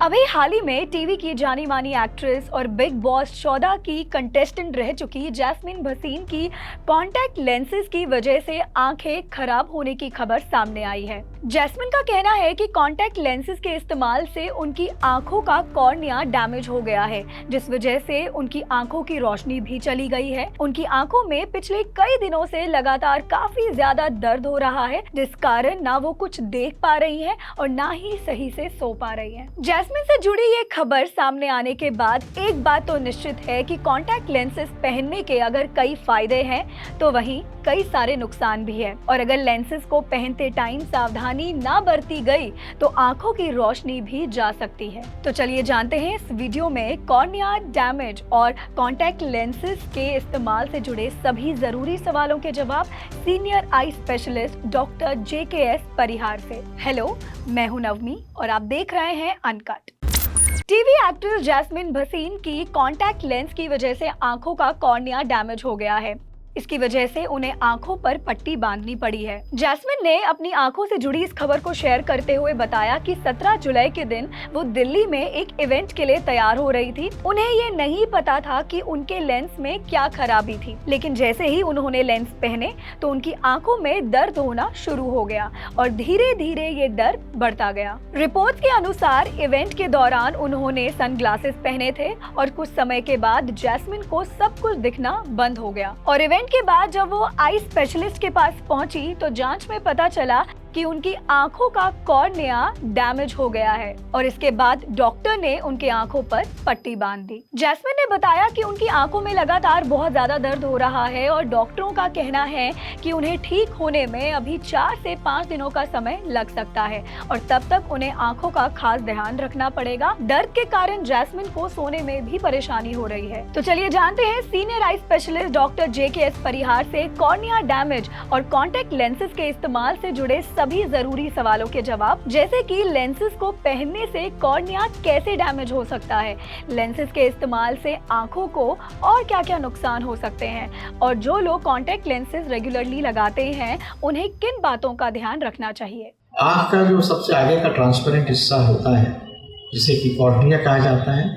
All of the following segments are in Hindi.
अभी हाल ही में टीवी की जानी मानी एक्ट्रेस और बिग बॉस 14 की कंटेस्टेंट रह चुकी जैस्मिन भसीन की कॉन्टैक्ट लेंसेज की वजह से आंखें खराब होने की खबर सामने आई है। जैस्मिन का कहना है कि कॉन्टैक्ट लेंसेज के इस्तेमाल से उनकी आंखों का कॉर्निया डैमेज हो गया है, जिस वजह से उनकी आंखों की रोशनी भी चली गई है। उनकी आंखों में पिछले कई दिनों से लगातार काफी ज्यादा दर्द हो रहा है, जिस कारण ना वो कुछ देख पा रही है और ना ही सही से सो पा रही है। जैस्मिन से जुड़ी ये खबर सामने आने के बाद एक बात तो निश्चित है कि कॉन्टैक्ट लेंसेज पहनने के अगर कई फायदे हैं तो वहीं कई सारे नुकसान भी है, और अगर लेंसेज को पहनते टाइम सावधानी ना बरती गई तो आंखों की रोशनी भी जा सकती है। तो चलिए जानते हैं इस वीडियो में कॉर्निया डैमेज और कॉन्टैक्ट लेंसेज के इस्तेमाल से जुड़े सभी जरूरी सवालों के जवाब senior eye specialist doctor JKS परिहार से। हेलो, मैं हूं नवमी और आप देख रहे हैं uncut. TV actress Jasmin Bhasin की कॉन्टैक्ट लेंस की वजह से आंखों का कॉर्निया डैमेज हो गया है। इसकी वजह से उन्हें आंखों पर पट्टी बांधनी पड़ी है। जैस्मिन ने अपनी आंखों से जुड़ी इस खबर को शेयर करते हुए बताया कि 17 जुलाई के दिन वो दिल्ली में एक इवेंट के लिए तैयार हो रही थी। उन्हें ये नहीं पता था कि उनके लेंस में क्या खराबी थी, लेकिन जैसे ही उन्होंने लेंस पहने तो उनकी आंखों में दर्द होना शुरू हो गया और धीरे धीरे ये दर्द बढ़ता गया। रिपोर्ट्स के अनुसार इवेंट के दौरान उन्होंने सनग्लासेस पहने थे और कुछ समय के बाद जैस्मिन को सब कुछ दिखना बंद हो गया, और इवेंट के बाद जब वो आई स्पेशलिस्ट के पास पहुंची तो जांच में पता चला कि उनकी आंखों का कॉर्निया डैमेज हो गया है, और इसके बाद डॉक्टर ने उनके आंखों पर पट्टी बांध दी। जैस्मिन ने बताया कि उनकी आंखों में लगातार बहुत ज्यादा दर्द हो रहा है और डॉक्टरों का कहना है कि उन्हें ठीक होने में अभी 4 से 5 दिनों का समय लग सकता है, और तब तक उन्हें आंखों का खास ध्यान रखना पड़ेगा। दर्द के कारण जैस्मिन को सोने में भी परेशानी हो रही है। तो चलिए जानते हैं senior eye specialist doctor JKS परिहार से कॉर्निया डैमेज और कॉन्टैक्ट लेंसेज के इस्तेमाल से जुड़े सभी जरूरी सवालों के जवाब, जैसे कि लेंसेज को पहनने से कॉर्निया कैसे डैमेज हो सकता है, लेंसेज के इस्तेमाल से आंखों को और क्या क्या नुकसान हो सकते हैं, और जो लोग कॉन्टैक्ट लेंसेज रेगुलरली लगाते हैं उन्हें किन बातों का ध्यान रखना चाहिए। आंख का जो सबसे आगे का ट्रांसपेरेंट हिस्सा होता है, जिसे कि कॉर्निया कहा जाता है,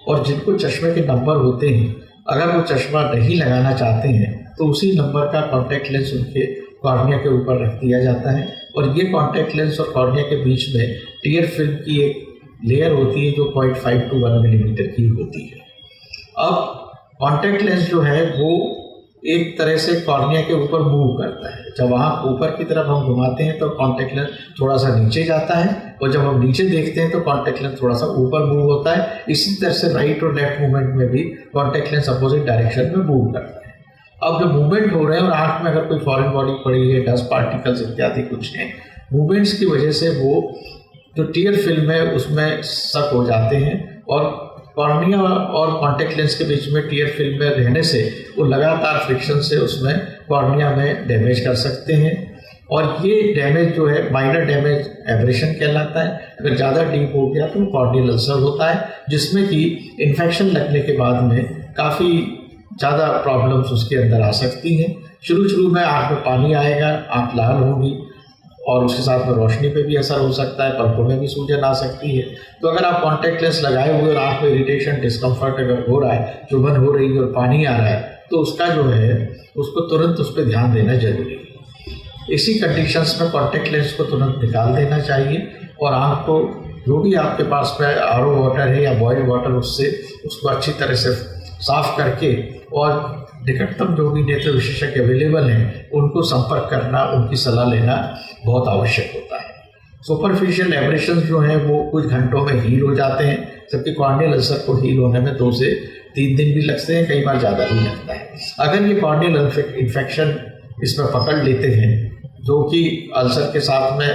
और जिनको चश्मे के नंबर होते हैं, अगर वो चश्मा नहीं लगाना चाहते हैं तो उसी नंबर का कॉन्टैक्ट लेंस उनके कॉर्निया के ऊपर रख दिया जाता है, और ये कॉन्टैक्ट लेंस और कॉर्निया के बीच में टियर फिल्म की एक लेयर होती है जो 0.5 to 1 मिलीमीटर की होती है। अब कॉन्टैक्ट लेंस जो है वो एक तरह से कॉर्निया के ऊपर मूव करता है। जब वहाँ ऊपर की तरफ हम घुमाते हैं तो कॉन्टैक्ट लेंस थोड़ा सा नीचे जाता है, और जब हम नीचे देखते हैं तो कॉन्टैक्ट लेंस थोड़ा सा ऊपर मूव होता है। इसी तरह से राइट और लेफ्ट मूवमेंट में भी कॉन्टैक्ट लेंस अपोजिट डायरेक्शन में मूव करता है। अब जब मूवमेंट हो रहे हैं और आँख में अगर कोई फॉरेन बॉडी पड़ी है, डस्ट पार्टिकल्स इत्यादि कुछ हैं, मूवमेंट्स की वजह से वो जो टियर फिल्म है उसमें सक हो जाते हैं, और कॉर्निया और कॉन्टैक्ट लेंस के बीच में टियर फिल्म में रहने से वो लगातार फ्रिक्शन से उसमें कॉर्निया में डैमेज कर सकते हैं, और ये डैमेज जो है माइनर डैमेज एब्रेशन कहलाता है। अगर ज़्यादा डीप हो गया तो कॉर्नियल अल्सर होता है, जिसमें कि इन्फेक्शन लगने के बाद में काफ़ी ज़्यादा प्रॉब्लम्स उसके अंदर आ सकती हैं। शुरू में आँख में पानी आएगा, आँख लाल होगी, और उसके साथ में रोशनी पे भी असर हो सकता है, पलकों में भी सूजन आ सकती है। तो अगर आप कॉन्टैक्ट लेंस लगाए हुए और आँख में इरिटेशन, डिस्कम्फर्ट अगर हो रहा है, चुभन हो रही है और पानी आ रहा है, तो उसका जो है उसको तुरंत उस पर ध्यान देना जरूरी है। इसी कंडीशंस में कॉन्टैक्ट लेंस को तुरंत निकाल देना चाहिए, और आँख को जो भी आपके पास में RO वाटर है या बॉइल्ड वाटर, उससे उसको अच्छी तरह से साफ करके, और निकटतम जो भी नेत्र विशेषज्ञ अवेलेबल हैं उनको संपर्क करना, उनकी सलाह लेना बहुत आवश्यक होता है। सुपरफिशियल एब्रेशंस जो हैं वो कुछ घंटों में हील हो जाते हैं, जबकि कॉर्नियल अल्सर को हील होने में 2 से 3 दिन भी लगते हैं, कई बार ज़्यादा भी लगता है। अगर ये कॉर्नियल इन्फेक्शन इसमें पकड़ लेते हैं जो कि अल्सर के साथ में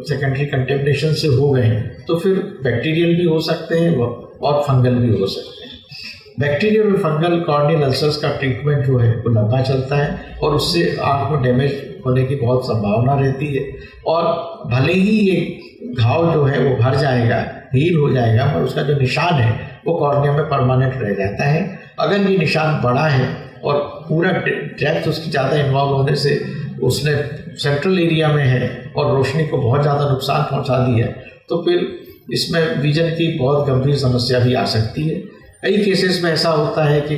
सेकेंडरी कंटेमिनेशन से हो गए हैं, तो फिर बैक्टीरियल भी हो सकते हैं और फंगल भी हो सकते हैं। बैक्टीरियल और फंगल कॉर्नियल अल्सर्स का ट्रीटमेंट जो है वो लंबा चलता है, और उससे आँख में डैमेज होने की बहुत संभावना रहती है, और भले ही ये घाव जो है वो भर जाएगा, हील हो जाएगा, पर उसका जो निशान है वो कॉर्निया में परमानेंट रह जाता है। अगर ये निशान बड़ा है और पूरा डेप्थ उसकी ज़्यादा इन्वॉल्व होने से उसने सेंट्रल एरिया में है और रोशनी को बहुत ज़्यादा नुकसान पहुँचा दी है, तो फिर इसमें विजन की बहुत गंभीर समस्या भी आ सकती है। कई केसेस में ऐसा होता है कि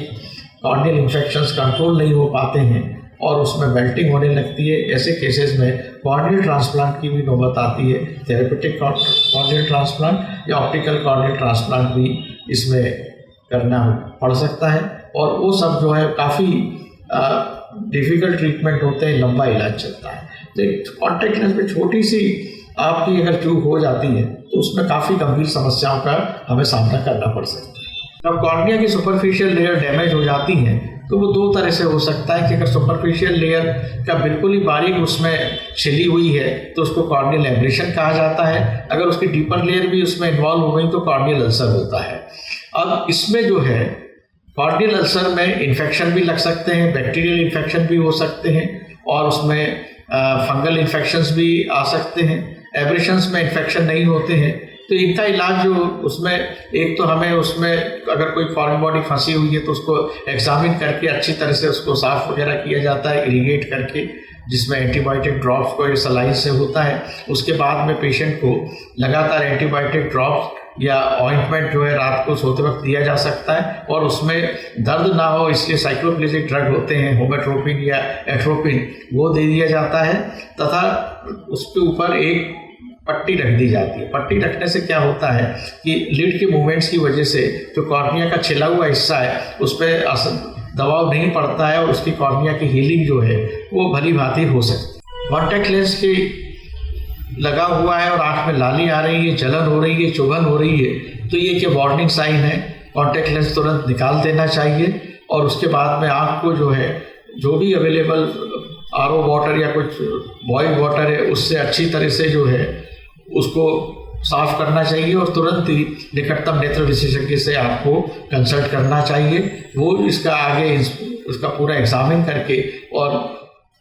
कॉर्नियल इन्फेक्शंस कंट्रोल नहीं हो पाते हैं और उसमें बेल्टिंग होने लगती है। ऐसे केसेस में कॉर्नियल ट्रांसप्लांट की भी नौबत आती है। थेरेपेटिक कॉर्नियल ट्रांसप्लांट या ऑप्टिकल कॉर्नियल ट्रांसप्लांट भी इसमें करना पड़ सकता है और वो सब जो है काफ़ी डिफ़िकल्ट ट्रीटमेंट होते हैं, लंबा इलाज चलता है। तो कॉन्टैक्ट लेंस में छोटी सी आपकी अगर चूक हो जाती है तो उसमें काफ़ी गंभीर समस्याओं का हमें सामना करना पड़ सकता है। अब कॉर्निया की सुपरफिशियल लेयर डैमेज हो जाती है तो वो दो तरह से हो सकता है कि अगर सुपरफिशियल लेयर का बिल्कुल ही बारीक उसमें छिली हुई है तो उसको कॉर्नियल एब्रेशन कहा जाता है। अगर उसकी डीपर लेयर भी उसमें इन्वॉल्व हो गई तो कॉर्नियल अल्सर होता है। अब इसमें जो है कॉर्नियल अल्सर में इन्फेक्शन भी लग सकते हैं, बैक्टीरियल इन्फेक्शन भी हो सकते हैं और उसमें फंगल इन्फेक्शंस भी आ सकते हैं। एब्रेशंस में इन्फेक्शन नहीं होते हैं तो इनका इलाज जो उसमें एक तो हमें उसमें अगर कोई फॉरेन बॉडी फंसी हुई है तो उसको एग्जामिन करके अच्छी तरह से उसको साफ वगैरह किया जाता है इरिगेट करके, जिसमें एंटीबायोटिक ड्रॉप्स को सलाइन से होता है। उसके बाद में पेशेंट को लगातार एंटीबायोटिक ड्रॉप्स या ऑइंटमेंट जो है रात को सोते वक्त दिया जा सकता है और उसमें दर्द ना हो इसलिए साइक्लोप्लेजिक ड्रग होते हैं होमेट्रोपिन या एट्रोपिन, वो दे दिया जाता है तथा उसके ऊपर एक पट्टी रख दी जाती है। पट्टी रखने से क्या होता है कि लिड के मूवमेंट्स की वजह से जो कॉर्निया का छिला हुआ हिस्सा है उस पर दबाव नहीं पड़ता है और उसकी कॉर्निया की हीलिंग जो है वो भली भांति हो सकती है। कॉन्टैक्ट लेंस की लगा हुआ है और आँख में लाली आ रही है, जलन हो रही है, चुभन हो रही है तो ये क्या वार्निंग साइन है। कॉन्टैक्ट लेंस तुरंत निकाल देना चाहिए और उसके बाद में आँख को जो है जो भी अवेलेबल RO वाटर या कुछ बॉइल्ड वाटर है उससे अच्छी तरह से जो है उसको साफ करना चाहिए और तुरंत ही निकटतम नेत्र विशेषज्ञ से आपको कंसल्ट करना चाहिए। वो इसका आगे उसका पूरा एग्जामिन करके और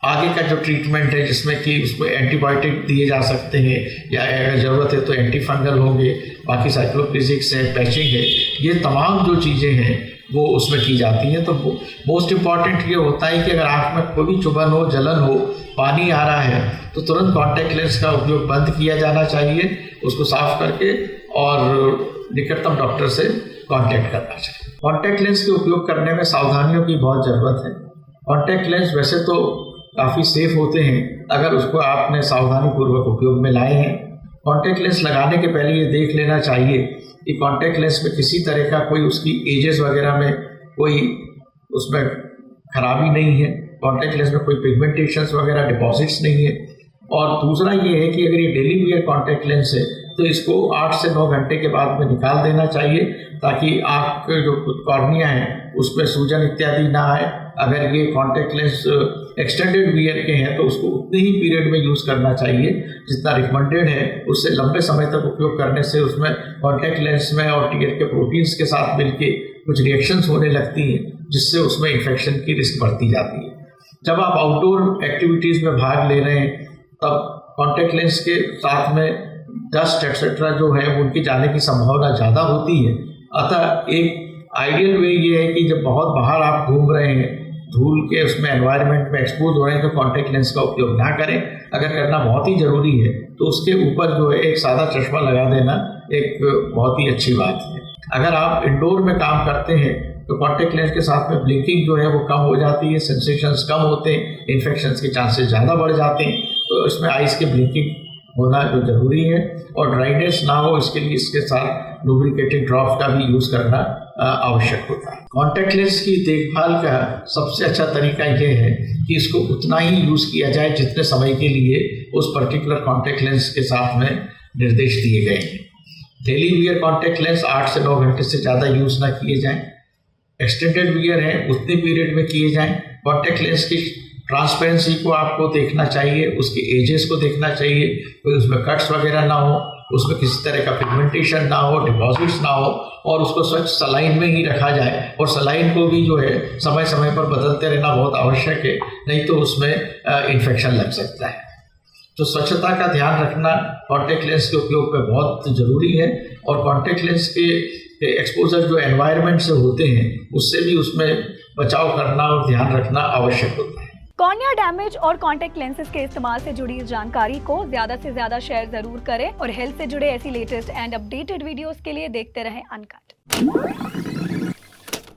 आगे का जो ट्रीटमेंट है जिसमें कि उसमें एंटीबायोटिक दिए जा सकते हैं या अगर ज़रूरत है तो एंटी फंगल होंगे, बाकी साइक्लोप्लेजिक्स है, पैचिंग है, ये तमाम जो चीज़ें हैं वो उसमें की जाती हैं। तो मोस्ट इम्पॉर्टेंट ये होता है कि अगर आँख में कोई भी चुभन हो, जलन हो, पानी आ रहा है तो तुरंत कॉन्टैक्ट लेंस का उपयोग बंद किया जाना चाहिए, उसको साफ करके और निकटतम डॉक्टर से कांटेक्ट करना चाहिए। कॉन्टैक्ट लेंस के उपयोग करने में सावधानियों की बहुत ज़रूरत है। कॉन्टैक्ट लेंस वैसे तो काफ़ी सेफ होते हैं अगर उसको आपने सावधानी पूर्वक उपयोग में लाए हैं। कॉन्टैक्ट लेंस लगाने के पहले ये देख लेना चाहिए कि कॉन्टैक्ट लेंस में किसी तरह का कोई उसकी एजेस वगैरह में कोई उसमें खराबी नहीं है, कॉन्टैक्ट लेंस में कोई पिगमेंटेशंस वगैरह डिपॉजिट्स नहीं है। और दूसरा ये है कि अगर ये डेली वियर कॉन्टैक्ट लेंस है तो इसको 8 से 9 घंटे के बाद में निकाल देना चाहिए ताकि आँख के जो कॉर्निया है उसमें सूजन इत्यादि ना आए। अगर ये कॉन्टैक्ट लेंस एक्सटेंडेड वियर के हैं तो उसको उतने ही पीरियड में यूज़ करना चाहिए जितना रिकमेंडेड है। उससे लंबे समय तक उपयोग करने से उसमें कॉन्टैक्ट लेंस में और टीयर के प्रोटीन्स के साथ मिलके कुछ रिएक्शंस होने लगती हैं जिससे उसमें इन्फेक्शन की रिस्क बढ़ती जाती है। जब आप आउटडोर एक्टिविटीज़ में भाग ले रहे हैं तब कॉन्टैक्ट लेंस के साथ में डस्ट एक्सेट्रा जो है उनकी जाने की संभावना ज़्यादा होती है। अतः एक आइडियल वे ये है कि जब बहुत बाहर आप घूम रहे हैं, धूल के उसमें एनवायरनमेंट में एक्सपोज हो रहे हैं तो कॉन्टैक्ट लेंस का उपयोग ना करें। अगर करना बहुत ही ज़रूरी है तो उसके ऊपर जो है एक सादा चश्मा लगा देना एक बहुत ही अच्छी बात है। अगर आप इंडोर में काम करते हैं तो कॉन्टैक्ट लेंस के साथ में ब्लिंकिंग जो है वो कम हो जाती है, सेंसेशंस कम होते हैं, इन्फेक्शंस के चांसेस ज़्यादा बढ़ जाते हैं। तो इसमें आइज़ के ब्लिंकिंग होना जो ज़रूरी है और ड्राइनेस ना हो इसके लिए इसके साथ लुब्रिकेटिंग ड्रॉप्स का भी यूज़ करना आवश्यक होता है। कॉन्टैक्ट लेंस की देखभाल का सबसे अच्छा तरीका यह है कि इसको उतना ही यूज़ किया जाए जितने समय के लिए उस पर्टिकुलर कॉन्टैक्ट लेंस के साथ में निर्देश दिए गए हैं। डेली वियर कॉन्टैक्ट लेंस 8 से 9 घंटे से ज़्यादा यूज़ ना किए जाएँ। एक्सटेंडेड वियर है उतने पीरियड में किए जाएँ। कॉन्टैक्ट लेंस की ट्रांसपेरेंसी को आपको देखना चाहिए, उसके एजेस को देखना चाहिए, कोई उसमें कट्स वगैरह ना हो, उसमें किसी तरह का पिगमेंटेशन ना हो, डिपॉजिट्स ना हो और उसको स्वच्छ सलाइन में ही रखा जाए। और सलाइन को भी जो है समय समय पर बदलते रहना बहुत आवश्यक है, नहीं तो उसमें इन्फेक्शन लग सकता है। तो स्वच्छता का ध्यान रखना कॉन्टैक्ट लेंस के उपयोग में बहुत ज़रूरी है और कॉन्टैक्ट लेंस के एक्सपोजर जो एनवायरनमेंट से होते हैं उससे भी उसमें बचाव करना और ध्यान रखना आवश्यक होता है। कॉर्निया डैमेज और कॉन्टैक्ट लेंसेज के इस्तेमाल से जुड़ी जानकारी को ज्यादा से ज्यादा शेयर जरूर करें और हेल्थ से जुड़े ऐसी लेटेस्ट एंड अपडेटेड वीडियोस के लिए देखते रहें अनकट।